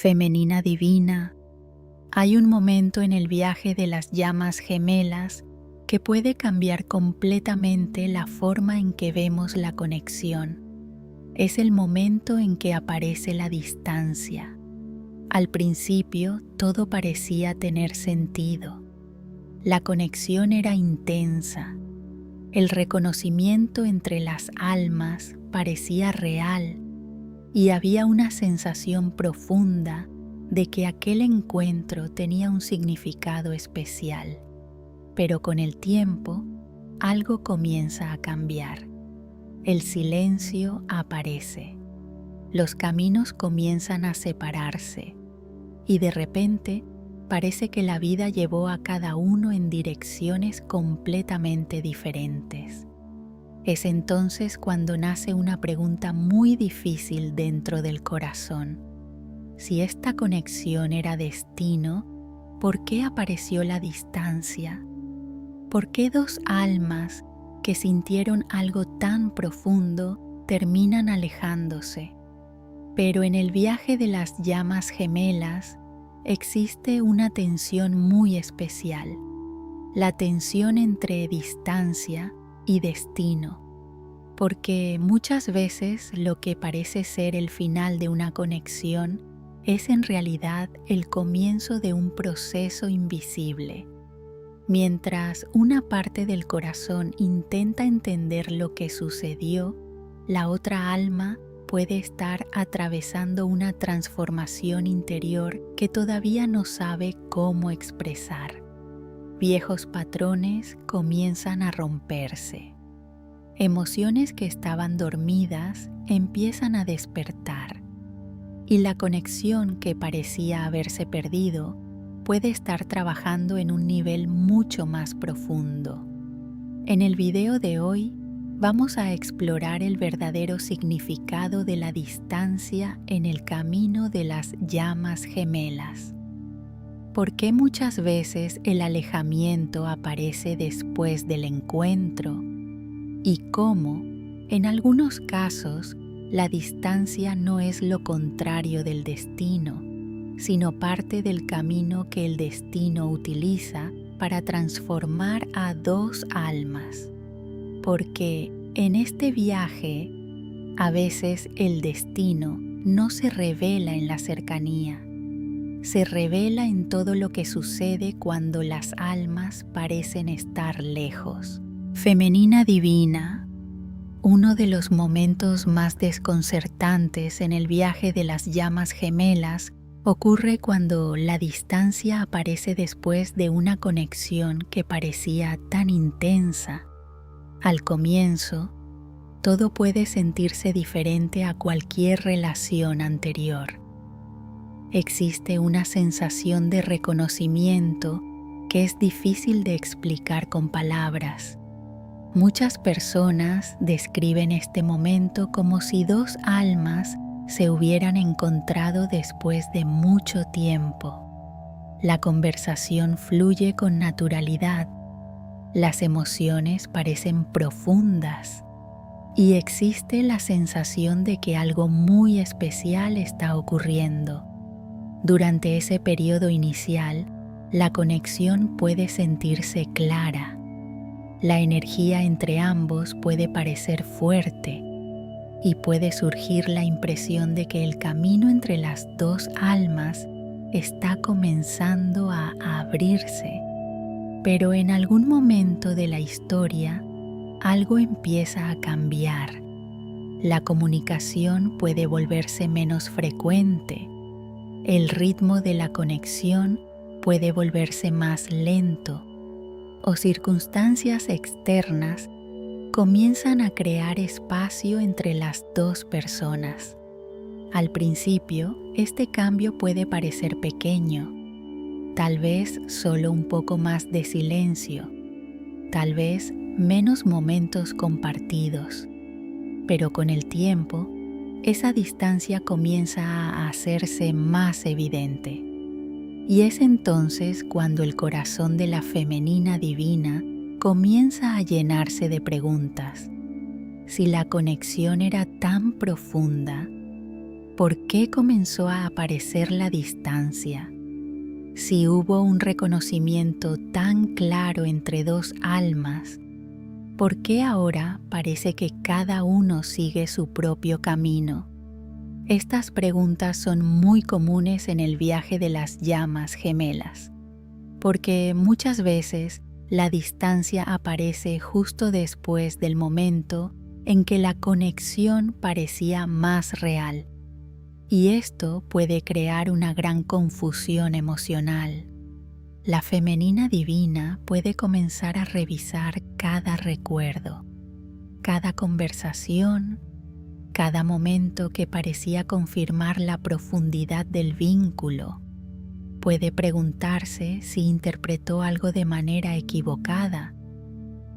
Femenina divina, hay un momento en el viaje de las llamas gemelas que puede cambiar completamente la forma en que vemos la conexión. Es el momento en que aparece la distancia. Al principio todo parecía tener sentido. La conexión era intensa. El reconocimiento entre las almas parecía real y había una sensación profunda de que aquel encuentro tenía un significado especial. Pero con el tiempo, algo comienza a cambiar. El silencio aparece. Los caminos comienzan a separarse y de repente parece que la vida llevó a cada uno en direcciones completamente diferentes. Es entonces cuando nace una pregunta muy difícil dentro del corazón. Si esta conexión era destino, ¿por qué apareció la distancia? ¿Por qué dos almas que sintieron algo tan profundo terminan alejándose? Pero en el viaje de las llamas gemelas existe una tensión muy especial, la tensión entre distancia y destino, porque muchas veces lo que parece ser el final de una conexión es en realidad el comienzo de un proceso invisible. Mientras una parte del corazón intenta entender lo que sucedió, la otra alma puede estar atravesando una transformación interior que todavía no sabe cómo expresar. Viejos patrones comienzan a romperse. Emociones que estaban dormidas empiezan a despertar. Y la conexión que parecía haberse perdido puede estar trabajando en un nivel mucho más profundo. En el video de hoy vamos a explorar el verdadero significado de la distancia en el camino de las llamas gemelas. ¿Por qué muchas veces el alejamiento aparece después del encuentro? Y cómo, en algunos casos, la distancia no es lo contrario del destino, sino parte del camino que el destino utiliza para transformar a dos almas. Porque en este viaje, a veces el destino no se revela en la cercanía, se revela en todo lo que sucede cuando las almas parecen estar lejos. Femenina divina, uno de los momentos más desconcertantes en el viaje de las llamas gemelas ocurre cuando la distancia aparece después de una conexión que parecía tan intensa. Al comienzo, todo puede sentirse diferente a cualquier relación anterior. Existe una sensación de reconocimiento que es difícil de explicar con palabras. Muchas personas describen este momento como si dos almas se hubieran encontrado después de mucho tiempo. La conversación fluye con naturalidad, las emociones parecen profundas y existe la sensación de que algo muy especial está ocurriendo. Durante ese periodo inicial, la conexión puede sentirse clara. La energía entre ambos puede parecer fuerte y puede surgir la impresión de que el camino entre las dos almas está comenzando a abrirse. Pero en algún momento de la historia, algo empieza a cambiar. La comunicación puede volverse menos frecuente. El ritmo de la conexión puede volverse más lento, o circunstancias externas comienzan a crear espacio entre las dos personas. Al principio, este cambio puede parecer pequeño, tal vez solo un poco más de silencio, tal vez menos momentos compartidos, pero con el tiempo, esa distancia comienza a hacerse más evidente. Y es entonces cuando el corazón de la femenina divina comienza a llenarse de preguntas. Si la conexión era tan profunda, ¿Por qué comenzó a aparecer la distancia? Si hubo un reconocimiento tan claro entre dos almas, ¿por qué ahora parece que cada uno sigue su propio camino? Estas preguntas son muy comunes en el viaje de las llamas gemelas, porque muchas veces la distancia aparece justo después del momento en que la conexión parecía más real. Y esto puede crear una gran confusión emocional. La femenina divina puede comenzar a revisar cada recuerdo, cada conversación, cada momento que parecía confirmar la profundidad del vínculo. Puede preguntarse si interpretó algo de manera equivocada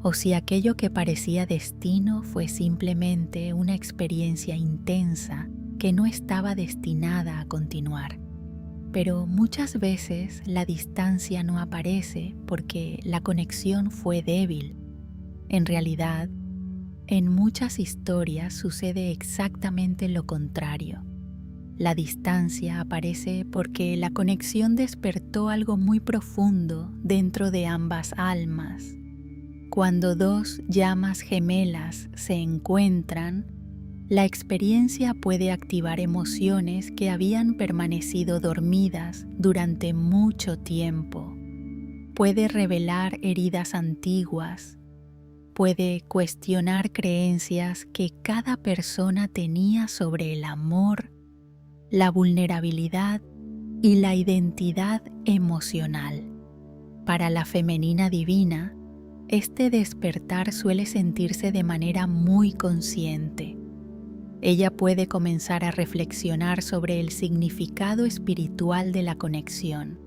o si aquello que parecía destino fue simplemente una experiencia intensa que no estaba destinada a continuar. Pero muchas veces la distancia no aparece porque la conexión fue débil. En realidad, en muchas historias sucede exactamente lo contrario. La distancia aparece porque la conexión despertó algo muy profundo dentro de ambas almas. Cuando dos llamas gemelas se encuentran, la experiencia puede activar emociones que habían permanecido dormidas durante mucho tiempo. Puede revelar heridas antiguas. Puede cuestionar creencias que cada persona tenía sobre el amor, la vulnerabilidad y la identidad emocional. Para la femenina divina, este despertar suele sentirse de manera muy consciente. Ella puede comenzar a reflexionar sobre el significado espiritual de la conexión.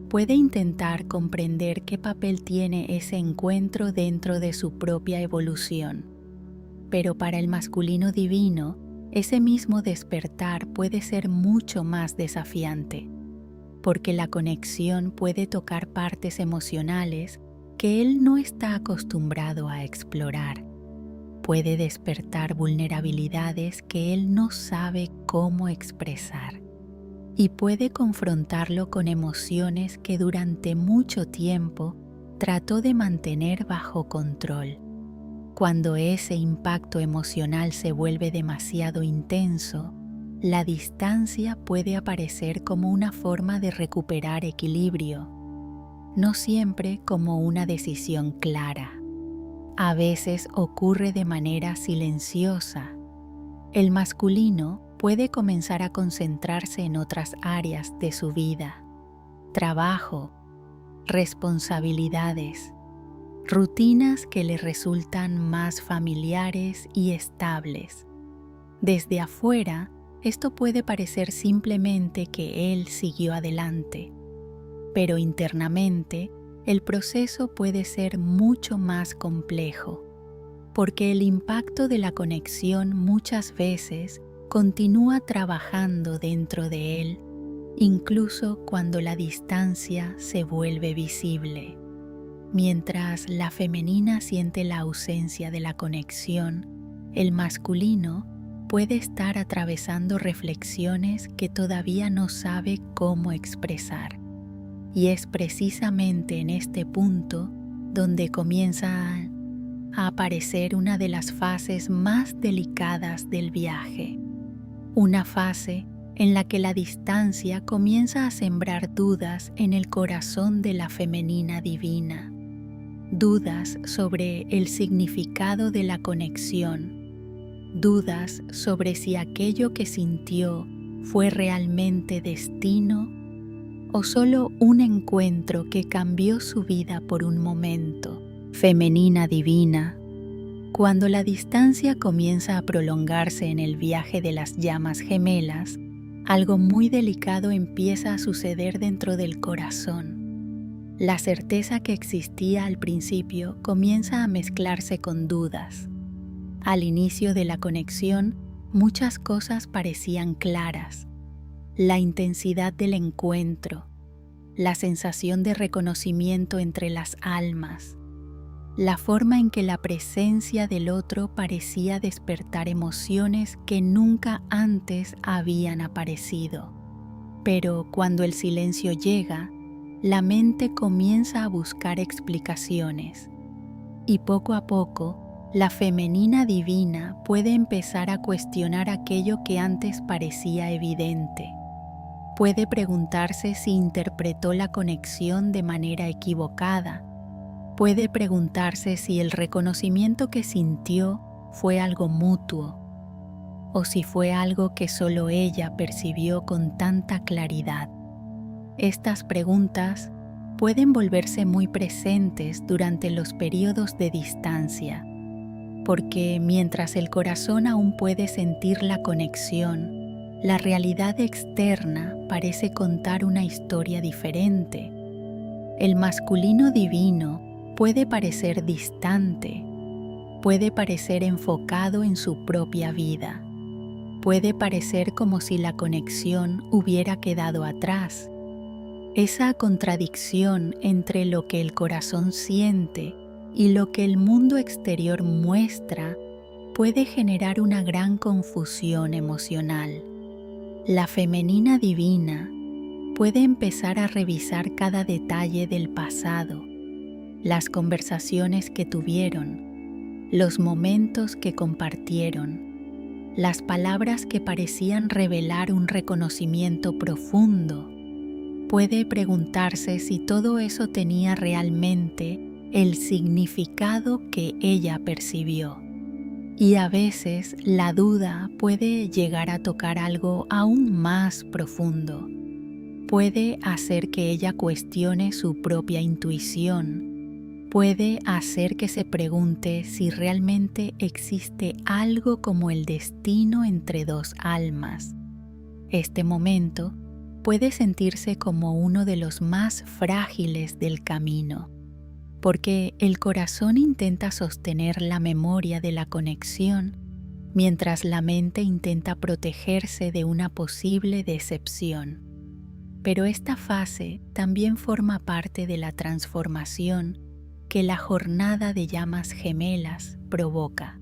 Puede intentar comprender qué papel tiene ese encuentro dentro de su propia evolución. Pero para el masculino divino, ese mismo despertar puede ser mucho más desafiante, porque la conexión puede tocar partes emocionales que él no está acostumbrado a explorar. Puede despertar vulnerabilidades que él no sabe cómo expresar y puede confrontarlo con emociones que durante mucho tiempo trató de mantener bajo control. Cuando ese impacto emocional se vuelve demasiado intenso, la distancia puede aparecer como una forma de recuperar equilibrio, no siempre como una decisión clara. A veces ocurre de manera silenciosa. El masculino puede comenzar a concentrarse en otras áreas de su vida: trabajo, responsabilidades, rutinas que le resultan más familiares y estables. Desde afuera, esto puede parecer simplemente que él siguió adelante, pero internamente el proceso puede ser mucho más complejo, porque el impacto de la conexión muchas veces continúa trabajando dentro de él, incluso cuando la distancia se vuelve visible. Mientras la femenina siente la ausencia de la conexión, el masculino puede estar atravesando reflexiones que todavía no sabe cómo expresar. Y es precisamente en este punto donde comienza a aparecer una de las fases más delicadas del viaje. Una fase en la que la distancia comienza a sembrar dudas en el corazón de la femenina divina. Dudas sobre el significado de la conexión. Dudas sobre si aquello que sintió fue realmente destino o solo un encuentro que cambió su vida por un momento. Femenina divina, cuando la distancia comienza a prolongarse en el viaje de las llamas gemelas, algo muy delicado empieza a suceder dentro del corazón. La certeza que existía al principio comienza a mezclarse con dudas. Al inicio de la conexión, muchas cosas parecían claras. La intensidad del encuentro, la sensación de reconocimiento entre las almas, la forma en que la presencia del otro parecía despertar emociones que nunca antes habían aparecido. Pero cuando el silencio llega, la mente comienza a buscar explicaciones, y poco a poco, la femenina divina puede empezar a cuestionar aquello que antes parecía evidente. Puede preguntarse si interpretó la conexión de manera equivocada. Puede preguntarse si el reconocimiento que sintió fue algo mutuo o si fue algo que solo ella percibió con tanta claridad. Estas preguntas pueden volverse muy presentes durante los periodos de distancia, porque mientras el corazón aún puede sentir la conexión, la realidad externa parece contar una historia diferente. El masculino divino puede parecer distante, puede parecer enfocado en su propia vida, puede parecer como si la conexión hubiera quedado atrás. Esa contradicción entre lo que el corazón siente y lo que el mundo exterior muestra puede generar una gran confusión emocional. La femenina divina puede empezar a revisar cada detalle del pasado, las conversaciones que tuvieron, los momentos que compartieron, las palabras que parecían revelar un reconocimiento profundo. Puede preguntarse si todo eso tenía realmente el significado que ella percibió. Y a veces la duda puede llegar a tocar algo aún más profundo. Puede hacer que ella cuestione su propia intuición. Puede hacer que se pregunte si realmente existe algo como el destino entre dos almas. Este momento puede sentirse como uno de los más frágiles del camino, porque el corazón intenta sostener la memoria de la conexión, mientras la mente intenta protegerse de una posible decepción. Pero esta fase también forma parte de la transformación que la jornada de llamas gemelas provoca,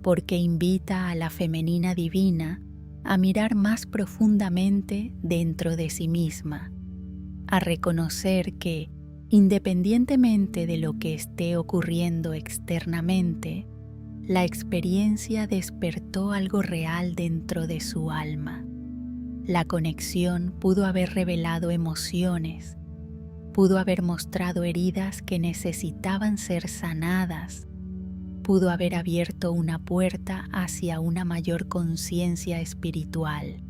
porque invita a la femenina divina a mirar más profundamente dentro de sí misma, a reconocer que, independientemente de lo que esté ocurriendo externamente, la experiencia despertó algo real dentro de su alma. La conexión pudo haber revelado emociones, pudo haber mostrado heridas que necesitaban ser sanadas, pudo haber abierto una puerta hacia una mayor conciencia espiritual.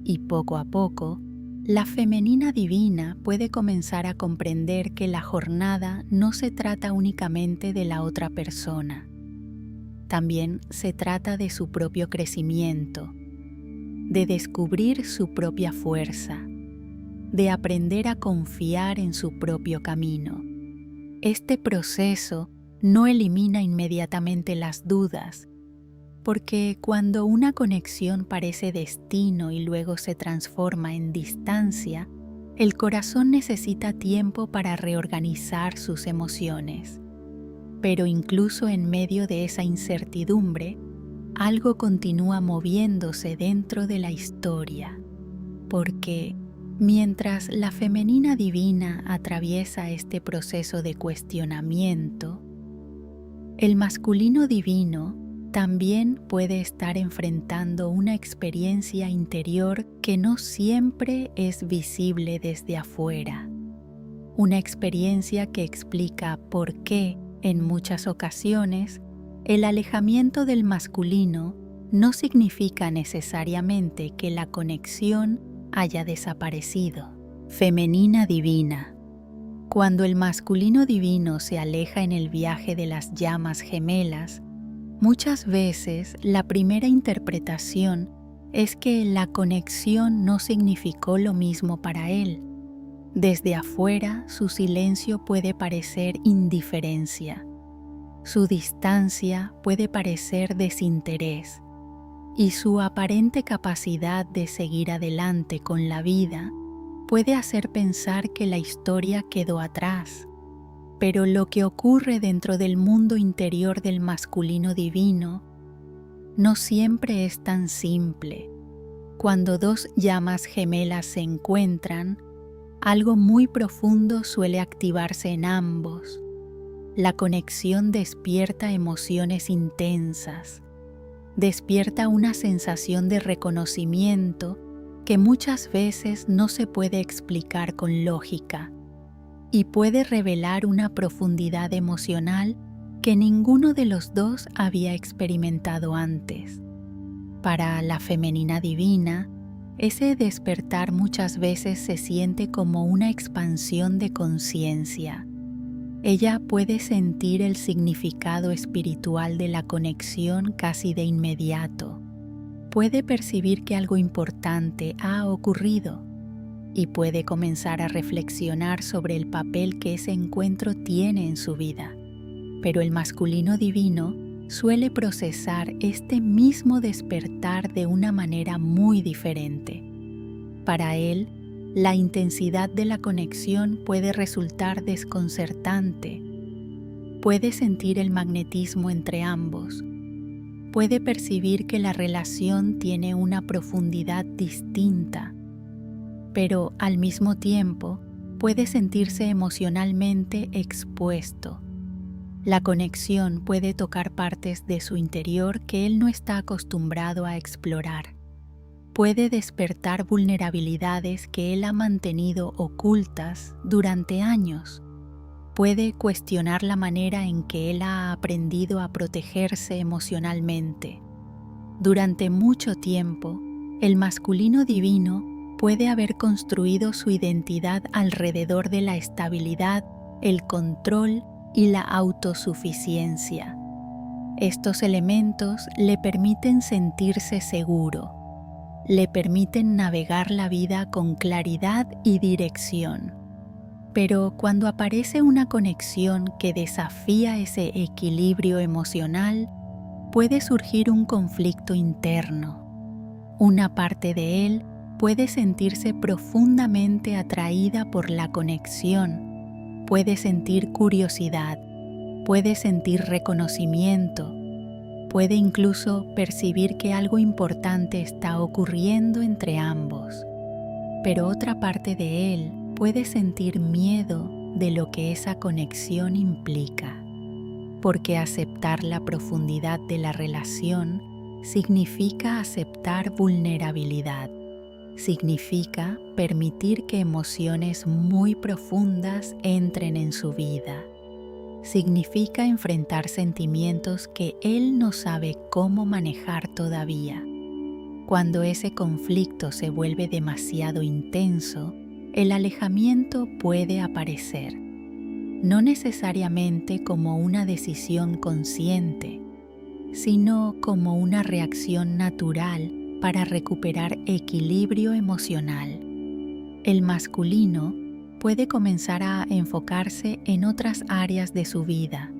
Y poco a poco, la femenina divina puede comenzar a comprender que la jornada no se trata únicamente de la otra persona. También se trata de su propio crecimiento, de descubrir su propia fuerza, de aprender a confiar en su propio camino. Este proceso no elimina inmediatamente las dudas, porque cuando una conexión parece destino y luego se transforma en distancia, el corazón necesita tiempo para reorganizar sus emociones. Pero incluso en medio de esa incertidumbre, algo continúa moviéndose dentro de la historia, porque mientras la femenina divina atraviesa este proceso de cuestionamiento, el masculino divino también puede estar enfrentando una experiencia interior que no siempre es visible desde afuera. Una experiencia que explica por qué, en muchas ocasiones, el alejamiento del masculino no significa necesariamente que la conexión haya desaparecido. Femenina divina. Cuando el masculino divino se aleja en el viaje de las llamas gemelas, muchas veces la primera interpretación es que la conexión no significó lo mismo para él. Desde afuera, su silencio puede parecer indiferencia. Su distancia puede parecer desinterés. Y su aparente capacidad de seguir adelante con la vida puede hacer pensar que la historia quedó atrás. Pero lo que ocurre dentro del mundo interior del masculino divino no siempre es tan simple. Cuando dos llamas gemelas se encuentran, algo muy profundo suele activarse en ambos. La conexión despierta emociones intensas, despierta una sensación de reconocimiento que muchas veces no se puede explicar con lógica y puede revelar una profundidad emocional que ninguno de los dos había experimentado antes. Para la femenina divina, ese despertar muchas veces se siente como una expansión de conciencia. Ella puede sentir el significado espiritual de la conexión casi de inmediato. Puede percibir que algo importante ha ocurrido y puede comenzar a reflexionar sobre el papel que ese encuentro tiene en su vida. Pero el masculino divino suele procesar este mismo despertar de una manera muy diferente. Para él, la intensidad de la conexión puede resultar desconcertante. Puede sentir el magnetismo entre ambos. Puede percibir que la relación tiene una profundidad distinta, pero al mismo tiempo puede sentirse emocionalmente expuesto. La conexión puede tocar partes de su interior que él no está acostumbrado a explorar. Puede despertar vulnerabilidades que él ha mantenido ocultas durante años. Puede cuestionar la manera en que él ha aprendido a protegerse emocionalmente. Durante mucho tiempo, el masculino divino puede haber construido su identidad alrededor de la estabilidad, el control y la autosuficiencia. Estos elementos le permiten sentirse seguro, le permiten navegar la vida con claridad y dirección. Pero cuando aparece una conexión que desafía ese equilibrio emocional, puede surgir un conflicto interno. Una parte de él puede sentirse profundamente atraída por la conexión, puede sentir curiosidad, puede sentir reconocimiento, puede incluso percibir que algo importante está ocurriendo entre ambos. Pero otra parte de él puede sentir miedo de lo que esa conexión implica, porque aceptar la profundidad de la relación significa aceptar vulnerabilidad. Significa permitir que emociones muy profundas entren en su vida. Significa enfrentar sentimientos que él no sabe cómo manejar todavía. Cuando ese conflicto se vuelve demasiado intenso, el alejamiento puede aparecer, no necesariamente como una decisión consciente, sino como una reacción natural para recuperar equilibrio emocional. El masculino puede comenzar a enfocarse en otras áreas de su vida: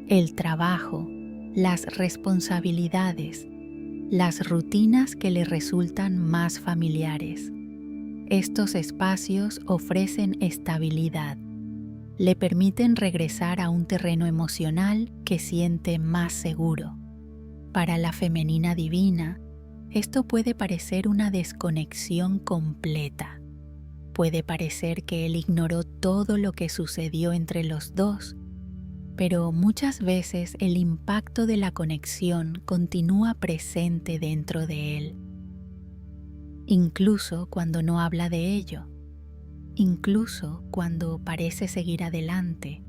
el trabajo, las responsabilidades, las rutinas que le resultan más familiares. Estos espacios ofrecen estabilidad, le permiten regresar a un terreno emocional que siente más seguro. Para la femenina divina, esto puede parecer una desconexión completa. Puede parecer que él ignoró todo lo que sucedió entre los dos, pero muchas veces el impacto de la conexión continúa presente dentro de él. Incluso cuando no habla de ello, incluso cuando parece seguir adelante,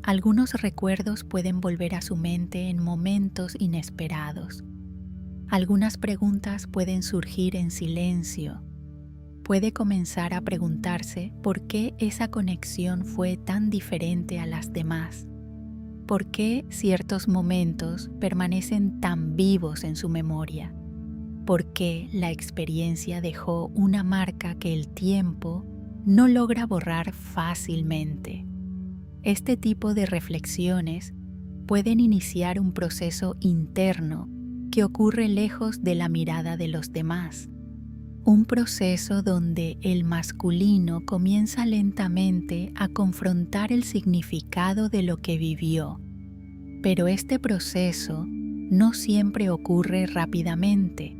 algunos recuerdos pueden volver a su mente en momentos inesperados. Algunas preguntas pueden surgir en silencio. Puede comenzar a preguntarse por qué esa conexión fue tan diferente a las demás. ¿Por qué ciertos momentos permanecen tan vivos en su memoria? ¿Por qué la experiencia dejó una marca que el tiempo no logra borrar fácilmente? Este tipo de reflexiones pueden iniciar un proceso interno que ocurre lejos de la mirada de los demás. un proceso donde el masculino comienza lentamente a confrontar el significado de lo que vivió. Pero este proceso no siempre ocurre rápidamente.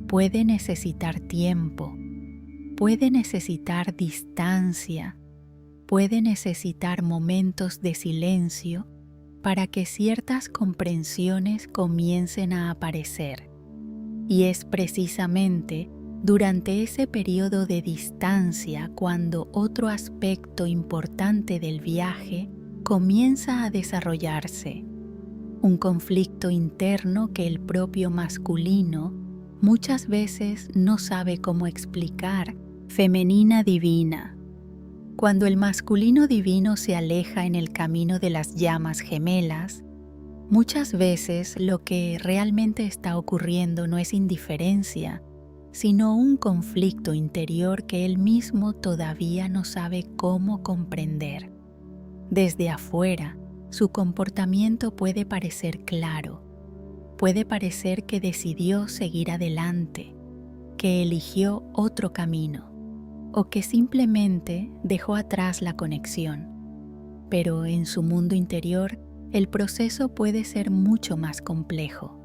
Puede necesitar tiempo, puede necesitar distancia, puede necesitar momentos de silencio para que ciertas comprensiones comiencen a aparecer. Y es precisamente durante ese periodo de distancia cuando otro aspecto importante del viaje comienza a desarrollarse. Un conflicto interno que el propio masculino muchas veces no sabe cómo explicar. Femenina divina. Cuando el masculino divino se aleja en el camino de las llamas gemelas, muchas veces lo que realmente está ocurriendo no es indiferencia, sino un conflicto interior que él mismo todavía no sabe cómo comprender. Desde afuera, su comportamiento puede parecer claro, puede parecer que decidió seguir adelante, que eligió otro camino, o que simplemente dejó atrás la conexión. Pero en su mundo interior, el proceso puede ser mucho más complejo,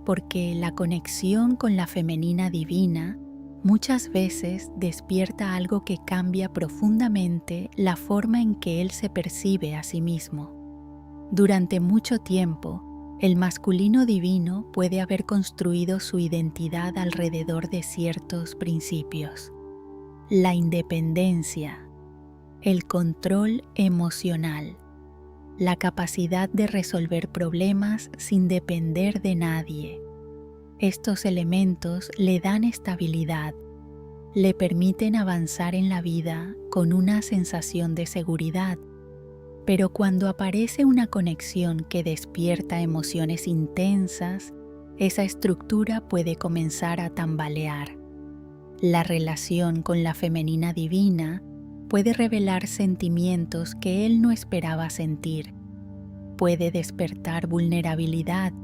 porque la conexión con la femenina divina muchas veces despierta algo que cambia profundamente la forma en que él se percibe a sí mismo. Durante mucho tiempo, el masculino divino puede haber construido su identidad alrededor de ciertos principios. La independencia, el control emocional, la capacidad de resolver problemas sin depender de nadie. Estos elementos le dan estabilidad, le permiten avanzar en la vida con una sensación de seguridad. Pero cuando aparece una conexión que despierta emociones intensas, esa estructura puede comenzar a tambalear. La relación con la femenina divina puede revelar sentimientos que él no esperaba sentir. Puede despertar vulnerabilidad,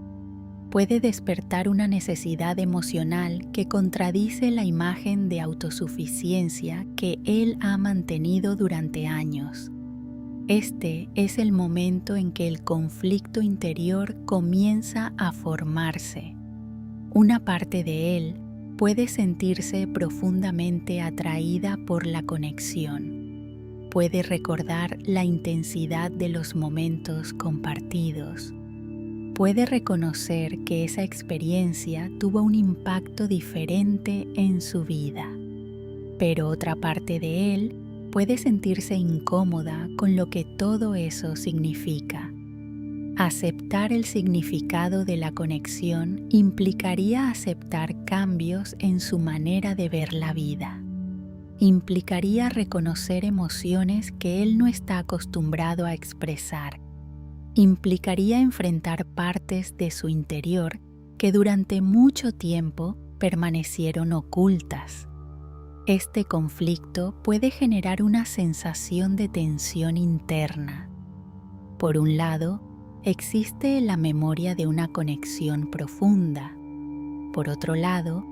puede despertar una necesidad emocional que contradice la imagen de autosuficiencia que él ha mantenido durante años. Este es el momento en que el conflicto interior comienza a formarse. Una parte de él puede sentirse profundamente atraída por la conexión. Puede recordar la intensidad de los momentos compartidos. Puede reconocer que esa experiencia tuvo un impacto diferente en su vida. Pero otra parte de él puede sentirse incómoda con lo que todo eso significa. Aceptar el significado de la conexión implicaría aceptar cambios en su manera de ver la vida. Implicaría reconocer emociones que él no está acostumbrado a expresar. Implicaría enfrentar partes de su interior que durante mucho tiempo permanecieron ocultas. Este conflicto puede generar una sensación de tensión interna. Por un lado, existe la memoria de una conexión profunda. Por otro lado,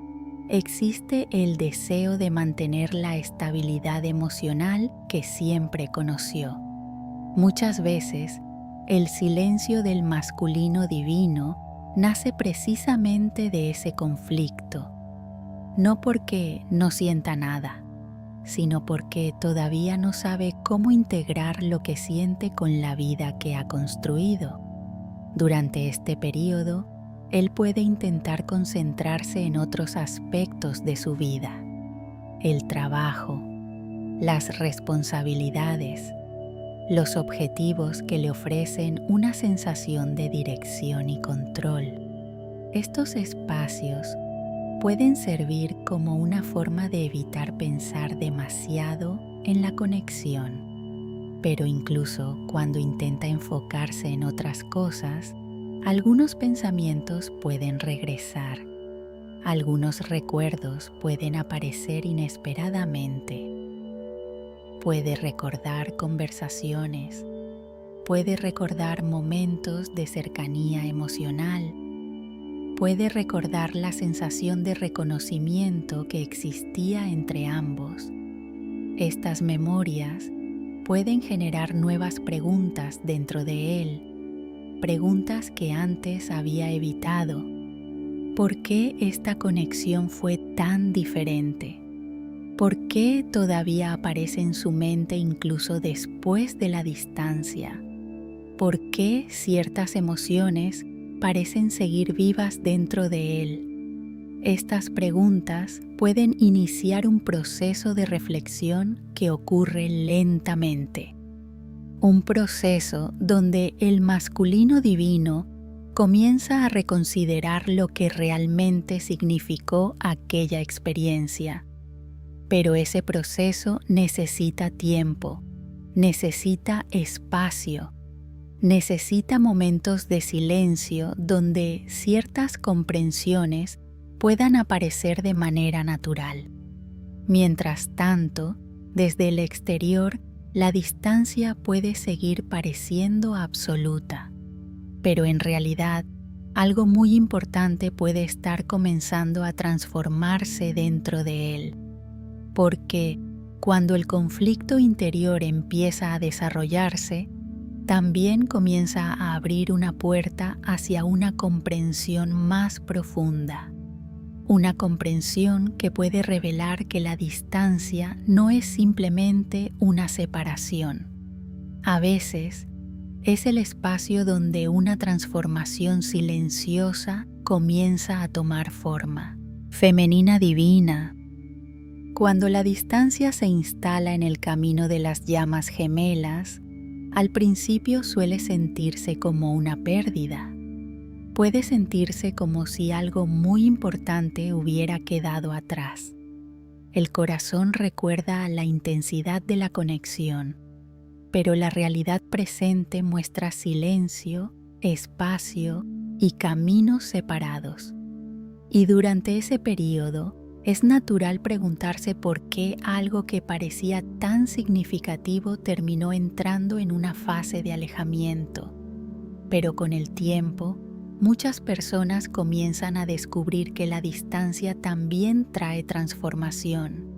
existe el deseo de mantener la estabilidad emocional que siempre conoció. Muchas veces, el silencio del masculino divino nace precisamente de ese conflicto. No porque no sienta nada, sino porque todavía no sabe cómo integrar lo que siente con la vida que ha construido. Durante este periodo, él puede intentar concentrarse en otros aspectos de su vida: el trabajo, las responsabilidades, los objetivos que le ofrecen una sensación de dirección y control. Estos espacios pueden servir como una forma de evitar pensar demasiado en la conexión. Pero incluso cuando intenta enfocarse en otras cosas, algunos pensamientos pueden regresar. Algunos recuerdos pueden aparecer inesperadamente. Puede recordar conversaciones, puede recordar momentos de cercanía emocional. puede recordar la sensación de reconocimiento que existía entre ambos. Estas memorias pueden generar nuevas preguntas dentro de él, preguntas que antes había evitado. ¿Por qué esta conexión fue tan diferente? ¿Por qué todavía aparece en su mente incluso después de la distancia? ¿Por qué ciertas emociones parecen seguir vivas dentro de él? Estas preguntas pueden iniciar un proceso de reflexión que ocurre lentamente. Un proceso donde el masculino divino comienza a reconsiderar lo que realmente significó aquella experiencia. Pero ese proceso necesita tiempo, necesita espacio, necesita momentos de silencio donde ciertas comprensiones puedan aparecer de manera natural. Mientras tanto, desde el exterior, la distancia puede seguir pareciendo absoluta, pero en realidad, algo muy importante puede estar comenzando a transformarse dentro de él, porque cuando el conflicto interior empieza a desarrollarse, también comienza a abrir una puerta hacia una comprensión más profunda. Una comprensión que puede revelar que la distancia no es simplemente una separación. A veces, es el espacio donde una transformación silenciosa comienza a tomar forma. Femenina divina. Cuando la distancia se instala en el camino de las llamas gemelas, al principio suele sentirse como una pérdida. Puede sentirse como si algo muy importante hubiera quedado atrás. El corazón recuerda la intensidad de la conexión, pero la realidad presente muestra silencio, espacio y caminos separados. Y durante ese periodo, es natural preguntarse por qué algo que parecía tan significativo terminó entrando en una fase de alejamiento. Pero con el tiempo, muchas personas comienzan a descubrir que la distancia también trae transformación.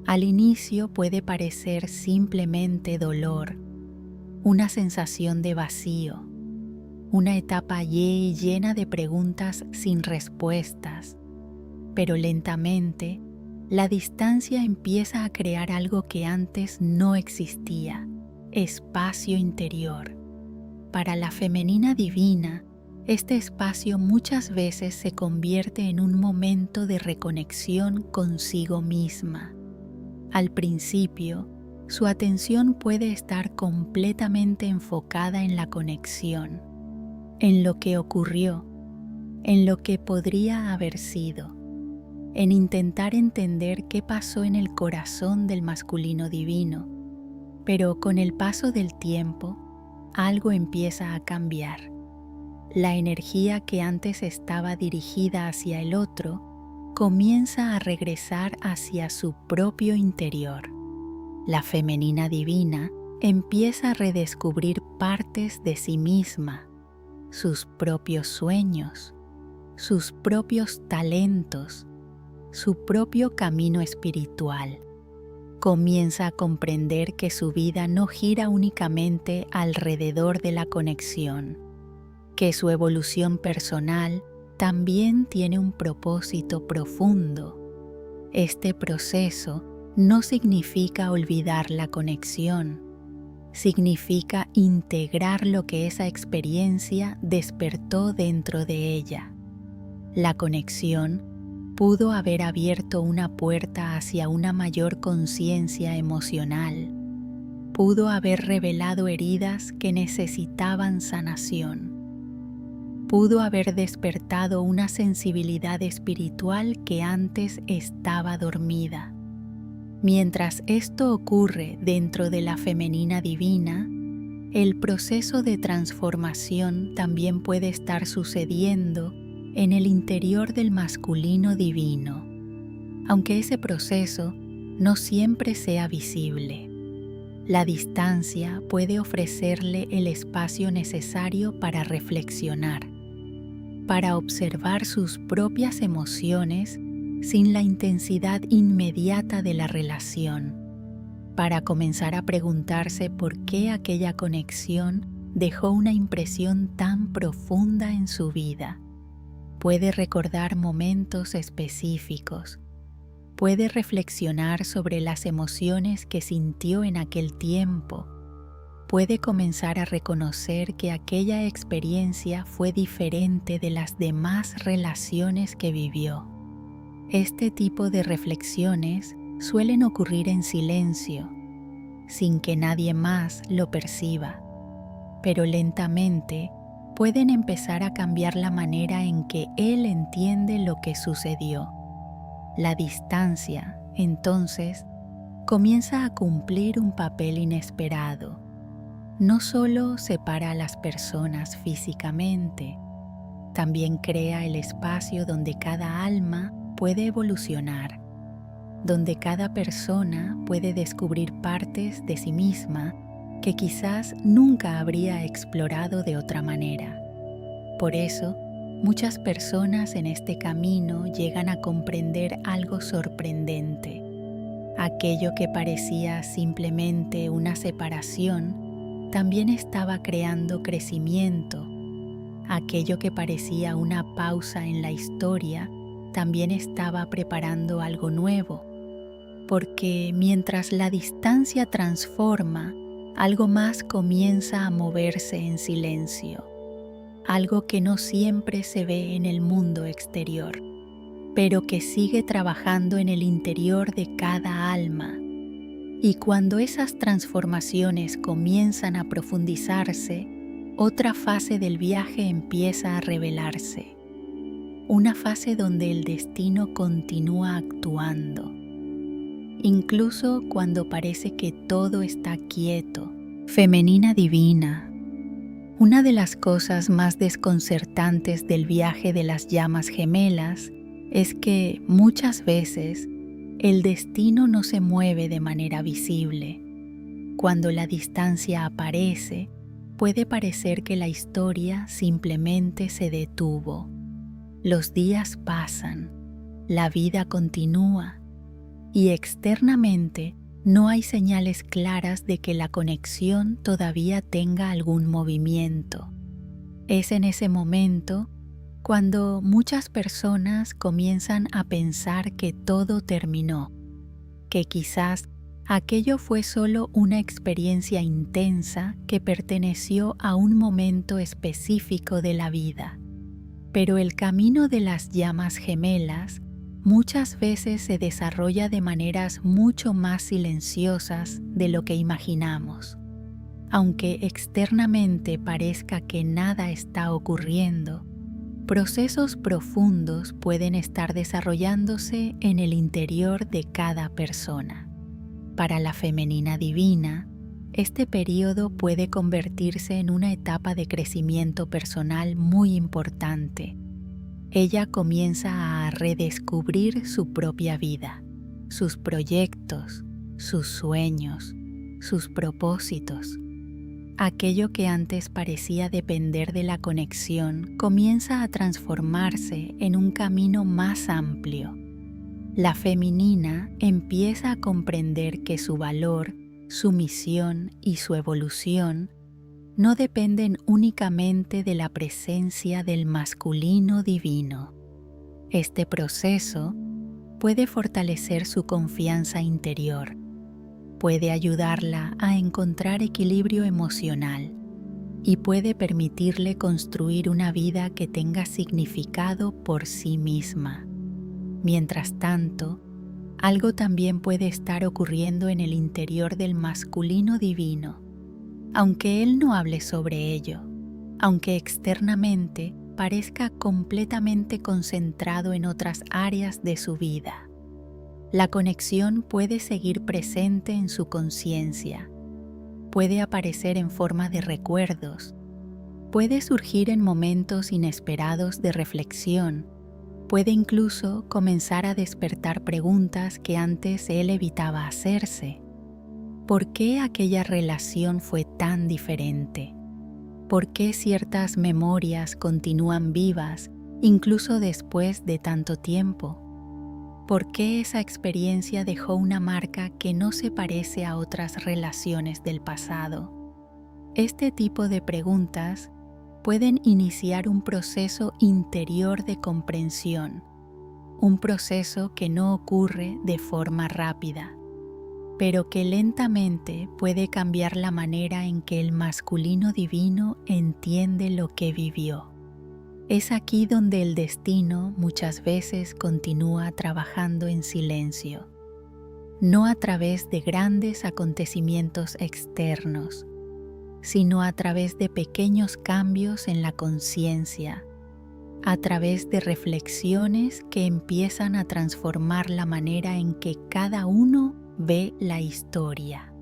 Al inicio puede parecer simplemente dolor, una sensación de vacío, una etapa llena de preguntas sin respuestas, pero lentamente la distancia empieza a crear algo que antes no existía: espacio interior. Para la femenina divina, este espacio muchas veces se convierte en un momento de reconexión consigo misma. Al principio, su atención puede estar completamente enfocada en la conexión, en lo que ocurrió, en lo que podría haber sido, en intentar entender qué pasó en el corazón del masculino divino. Pero con el paso del tiempo, algo empieza a cambiar. La energía que antes estaba dirigida hacia el otro comienza a regresar hacia su propio interior. La femenina divina empieza a redescubrir partes de sí misma, sus propios sueños, sus propios talentos, su propio camino espiritual. Comienza a comprender que su vida no gira únicamente alrededor de la conexión, que su evolución personal también tiene un propósito profundo. Este proceso no significa olvidar la conexión, significa integrar lo que esa experiencia despertó dentro de ella. La conexión pudo haber abierto una puerta hacia una mayor conciencia emocional, pudo haber revelado heridas que necesitaban sanación, pudo haber despertado una sensibilidad espiritual que antes estaba dormida. Mientras esto ocurre dentro de la femenina divina, el proceso de transformación también puede estar sucediendo en el interior del masculino divino, aunque ese proceso no siempre sea visible. La distancia puede ofrecerle el espacio necesario para reflexionar. para observar sus propias emociones sin la intensidad inmediata de la relación, para comenzar a preguntarse por qué aquella conexión dejó una impresión tan profunda en su vida. Puede recordar momentos específicos, puede reflexionar sobre las emociones que sintió en aquel tiempo, puede comenzar a reconocer que aquella experiencia fue diferente de las demás relaciones que vivió. Este tipo de reflexiones suelen ocurrir en silencio, sin que nadie más lo perciba, pero lentamente pueden empezar a cambiar la manera en que él entiende lo que sucedió. La distancia, entonces, comienza a cumplir un papel inesperado. No solo separa a las personas físicamente, también crea el espacio donde cada alma puede evolucionar, donde cada persona puede descubrir partes de sí misma que quizás nunca habría explorado de otra manera. Por eso, muchas personas en este camino llegan a comprender algo sorprendente. Aquello que parecía simplemente una separación también estaba creando crecimiento. Aquello que parecía una pausa en la historia también estaba preparando algo nuevo, porque mientras la distancia transforma, algo más comienza a moverse en silencio, algo que no siempre se ve en el mundo exterior, pero que sigue trabajando en el interior de cada alma. Y cuando esas transformaciones comienzan a profundizarse, otra fase del viaje empieza a revelarse. Una fase donde el destino continúa actuando. Incluso cuando parece que todo está quieto. Femenina divina. Una de las cosas más desconcertantes del viaje de las llamas gemelas es que muchas veces el destino no se mueve de manera visible. Cuando la distancia aparece, puede parecer que la historia simplemente se detuvo. Los días pasan, la vida continúa, y externamente no hay señales claras de que la conexión todavía tenga algún movimiento. Es en ese momento cuando muchas personas comienzan a pensar que todo terminó, que quizás aquello fue solo una experiencia intensa que perteneció a un momento específico de la vida. Pero el camino de las llamas gemelas muchas veces se desarrolla de maneras mucho más silenciosas de lo que imaginamos. Aunque externamente parezca que nada está ocurriendo, procesos profundos pueden estar desarrollándose en el interior de cada persona. Para la femenina divina, este periodo puede convertirse en una etapa de crecimiento personal muy importante. Ella comienza a redescubrir su propia vida, sus proyectos, sus sueños, sus propósitos. Aquello que antes parecía depender de la conexión comienza a transformarse en un camino más amplio. La femenina empieza a comprender que su valor, su misión y su evolución no dependen únicamente de la presencia del masculino divino. Este proceso puede fortalecer su confianza interior, puede ayudarla a encontrar equilibrio emocional y puede permitirle construir una vida que tenga significado por sí misma. Mientras tanto, algo también puede estar ocurriendo en el interior del masculino divino, aunque él no hable sobre ello, aunque externamente parezca completamente concentrado en otras áreas de su vida. La conexión puede seguir presente en su conciencia, puede aparecer en forma de recuerdos, puede surgir en momentos inesperados de reflexión, puede incluso comenzar a despertar preguntas que antes él evitaba hacerse. ¿Por qué aquella relación fue tan diferente? ¿Por qué ciertas memorias continúan vivas incluso después de tanto tiempo. ¿Por qué esa experiencia dejó una marca que no se parece a otras relaciones del pasado? Este tipo de preguntas pueden iniciar un proceso interior de comprensión, un proceso que no ocurre de forma rápida, pero que lentamente puede cambiar la manera en que el masculino divino entiende lo que vivió. Es aquí donde el destino muchas veces continúa trabajando en silencio, no a través de grandes acontecimientos externos, sino a través de pequeños cambios en la conciencia, a través de reflexiones que empiezan a transformar la manera en que cada uno ve la historia.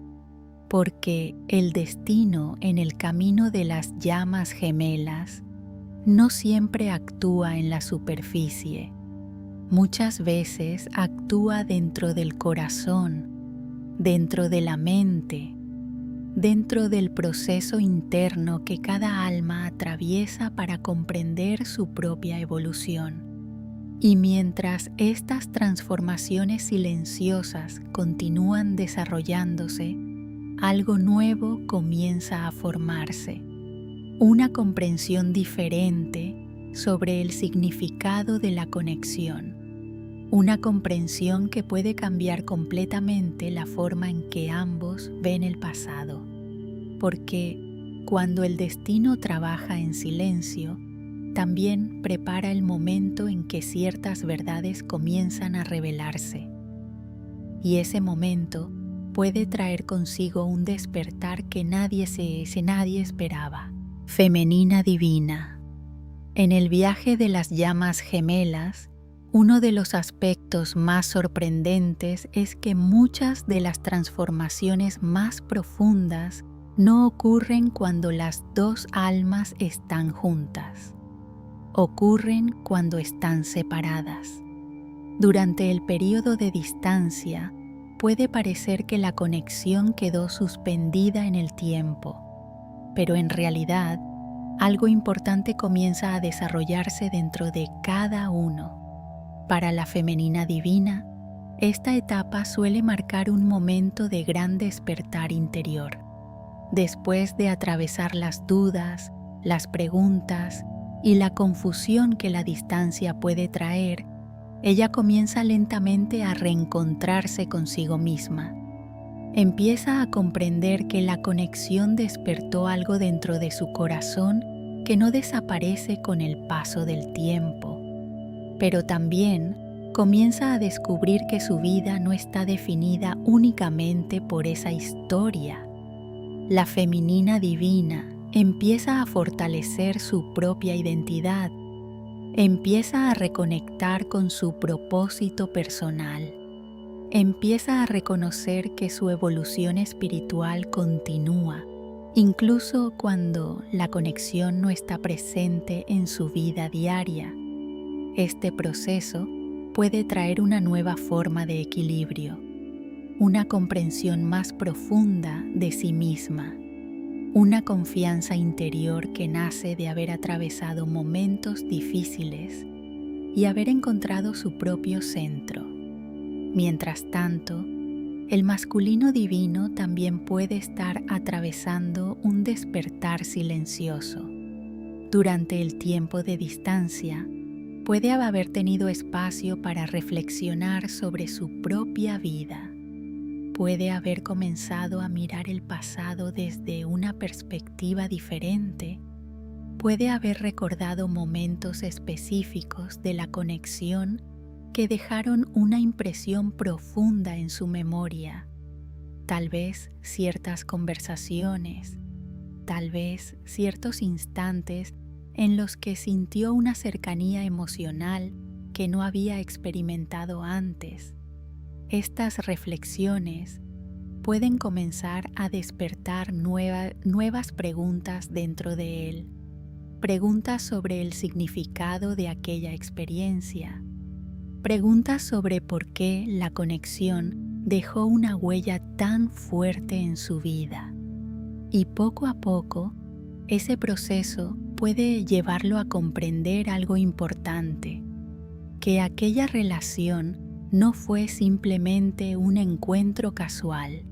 Porque el destino en el camino de las llamas gemelas no siempre actúa en la superficie. Muchas veces actúa dentro del corazón, dentro de la mente, dentro del proceso interno que cada alma atraviesa para comprender su propia evolución. Y mientras estas transformaciones silenciosas continúan desarrollándose, algo nuevo comienza a formarse. Una comprensión diferente sobre el significado de la conexión. Una comprensión que puede cambiar completamente la forma en que ambos ven el pasado. Porque cuando el destino trabaja en silencio, también prepara el momento en que ciertas verdades comienzan a revelarse. Y ese momento puede traer consigo un despertar que nadie esperaba. Femenina divina. En el viaje de las llamas gemelas, uno de los aspectos más sorprendentes es que muchas de las transformaciones más profundas no ocurren cuando las dos almas están juntas. Ocurren cuando están separadas. Durante el período de distancia, puede parecer que la conexión quedó suspendida en el tiempo, pero en realidad, algo importante comienza a desarrollarse dentro de cada uno. Para la femenina divina, esta etapa suele marcar un momento de gran despertar interior. Después de atravesar las dudas, las preguntas y la confusión que la distancia puede traer, ella comienza lentamente a reencontrarse consigo misma. Empieza a comprender que la conexión despertó algo dentro de su corazón que no desaparece con el paso del tiempo, pero también comienza a descubrir que su vida no está definida únicamente por esa historia. La femenina divina empieza a fortalecer su propia identidad, empieza a reconectar con su propósito personal, empieza a reconocer que su evolución espiritual continúa, incluso cuando la conexión no está presente en su vida diaria. Este proceso puede traer una nueva forma de equilibrio, una comprensión más profunda de sí misma, una confianza interior que nace de haber atravesado momentos difíciles y haber encontrado su propio centro. Mientras tanto, el masculino divino también puede estar atravesando un despertar silencioso. Durante el tiempo de distancia, puede haber tenido espacio para reflexionar sobre su propia vida. Puede haber comenzado a mirar el pasado desde una perspectiva diferente. Puede haber recordado momentos específicos de la conexión que dejaron una impresión profunda en su memoria. Tal vez ciertas conversaciones, tal vez ciertos instantes en los que sintió una cercanía emocional que no había experimentado antes. Estas reflexiones pueden comenzar a despertar nuevas preguntas dentro de él, preguntas sobre el significado de aquella experiencia, preguntas sobre por qué la conexión dejó una huella tan fuerte en su vida. Y poco a poco, ese proceso puede llevarlo a comprender algo importante, que aquella relación no fue simplemente un encuentro casual,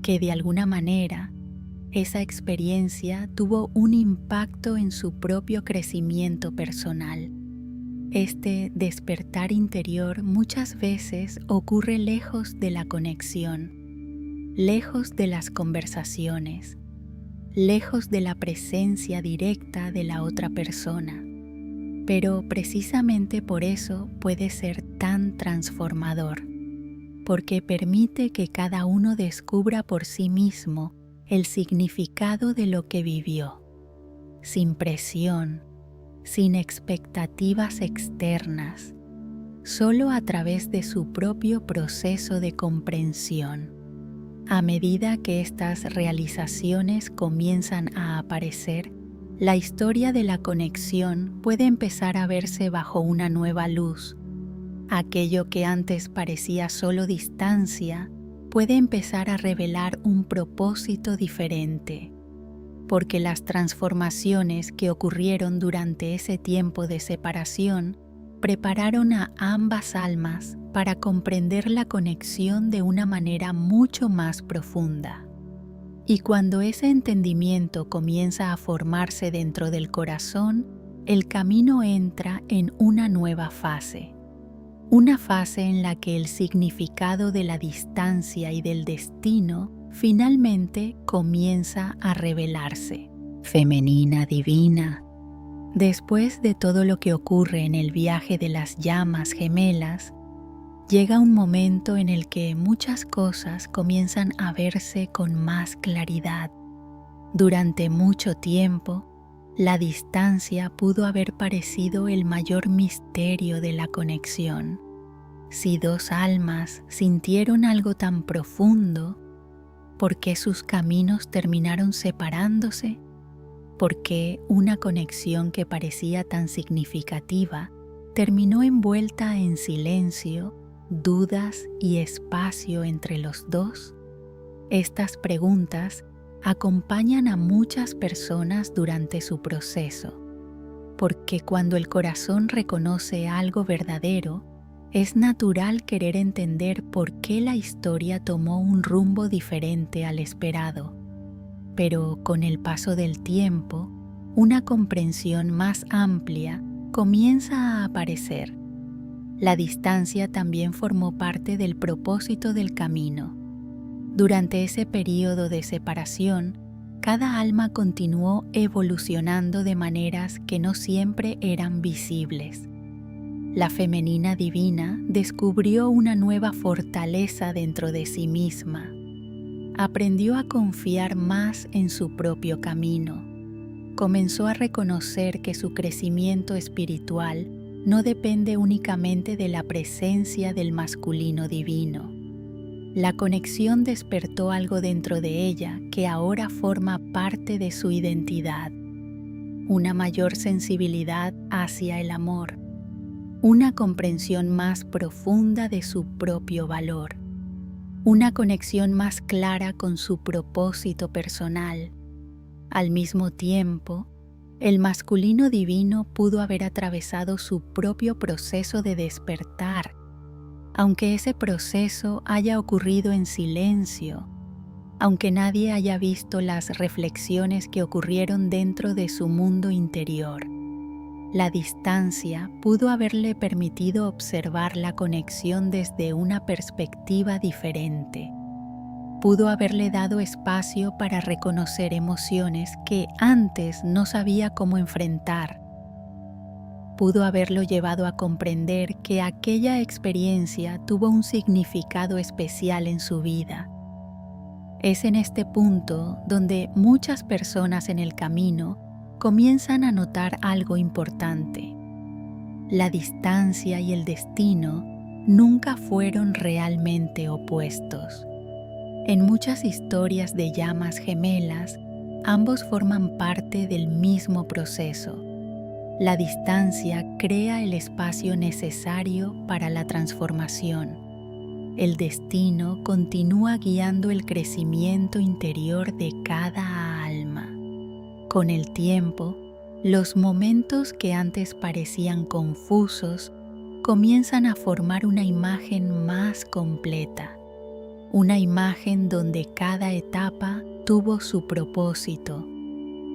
que de alguna manera esa experiencia tuvo un impacto en su propio crecimiento personal. Este despertar interior muchas veces ocurre lejos de la conexión, lejos de las conversaciones, lejos de la presencia directa de la otra persona. Pero precisamente por eso puede ser tan transformador, porque permite que cada uno descubra por sí mismo el significado de lo que vivió, sin presión, sin expectativas externas, solo a través de su propio proceso de comprensión. A medida que estas realizaciones comienzan a aparecer, la historia de la conexión puede empezar a verse bajo una nueva luz. Aquello que antes parecía solo distancia puede empezar a revelar un propósito diferente, porque las transformaciones que ocurrieron durante ese tiempo de separación prepararon a ambas almas para comprender la conexión de una manera mucho más profunda. Y cuando ese entendimiento comienza a formarse dentro del corazón, el camino entra en una nueva fase. Una fase en la que el significado de la distancia y del destino finalmente comienza a revelarse. Femenina divina. Después de todo lo que ocurre en el viaje de las llamas gemelas, llega un momento en el que muchas cosas comienzan a verse con más claridad. Durante mucho tiempo, la distancia pudo haber parecido el mayor misterio de la conexión. Si dos almas sintieron algo tan profundo, ¿por qué sus caminos terminaron separándose? ¿Por qué una conexión que parecía tan significativa terminó envuelta en silencio, dudas y espacio entre los dos? Estas preguntas acompañan a muchas personas durante su proceso, porque cuando el corazón reconoce algo verdadero, es natural querer entender por qué la historia tomó un rumbo diferente al esperado. Pero con el paso del tiempo, una comprensión más amplia comienza a aparecer. La distancia también formó parte del propósito del camino. Durante ese período de separación, cada alma continuó evolucionando de maneras que no siempre eran visibles. La femenina divina descubrió una nueva fortaleza dentro de sí misma. Aprendió a confiar más en su propio camino. Comenzó a reconocer que su crecimiento espiritual no depende únicamente de la presencia del masculino divino. La conexión despertó algo dentro de ella que ahora forma parte de su identidad. Una mayor sensibilidad hacia el amor. Una comprensión más profunda de su propio valor. Una conexión más clara con su propósito personal. Al mismo tiempo, el masculino divino pudo haber atravesado su propio proceso de despertar, aunque ese proceso haya ocurrido en silencio, aunque nadie haya visto las reflexiones que ocurrieron dentro de su mundo interior. La distancia pudo haberle permitido observar la conexión desde una perspectiva diferente. Pudo haberle dado espacio para reconocer emociones que antes no sabía cómo enfrentar. Pudo haberlo llevado a comprender que aquella experiencia tuvo un significado especial en su vida. Es en este punto donde muchas personas en el camino comienzan a notar algo importante. La distancia y el destino nunca fueron realmente opuestos. En muchas historias de llamas gemelas, ambos forman parte del mismo proceso. La distancia crea el espacio necesario para la transformación. El destino continúa guiando el crecimiento interior de cada alma. Con el tiempo, Los momentos que antes parecían confusos comienzan a formar una imagen más completa, una imagen donde cada etapa tuvo su propósito,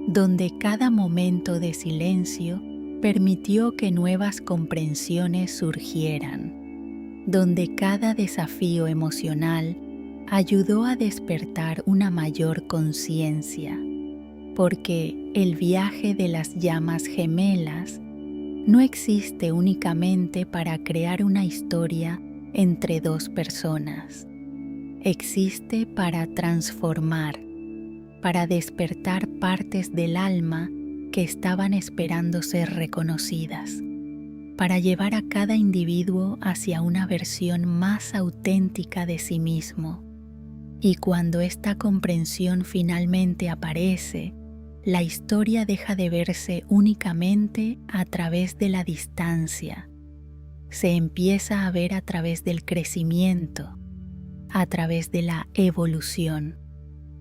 donde cada momento de silencio permitió que nuevas comprensiones surgieran, donde cada desafío emocional ayudó a despertar una mayor conciencia, porque el viaje de las llamas gemelas no existe únicamente para crear una historia entre dos personas. Existe para transformar, para despertar partes del alma que estaban esperando ser reconocidas, para llevar a cada individuo hacia una versión más auténtica de sí mismo. Y cuando esta comprensión finalmente aparece, la historia deja de verse únicamente a través de la distancia. Se empieza a ver a través del crecimiento, a través de la evolución,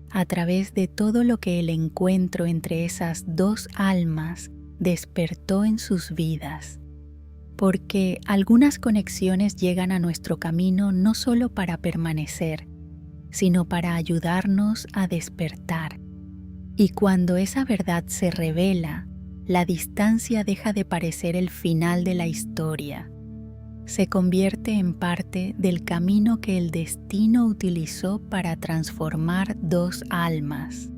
a través de todo lo que el encuentro entre esas dos almas despertó en sus vidas. Porque algunas conexiones llegan a nuestro camino no solo para permanecer, sino para ayudarnos a despertar. Y cuando esa verdad se revela, la distancia deja de parecer el final de la historia. Se convierte en parte del camino que el destino utilizó para transformar dos almas.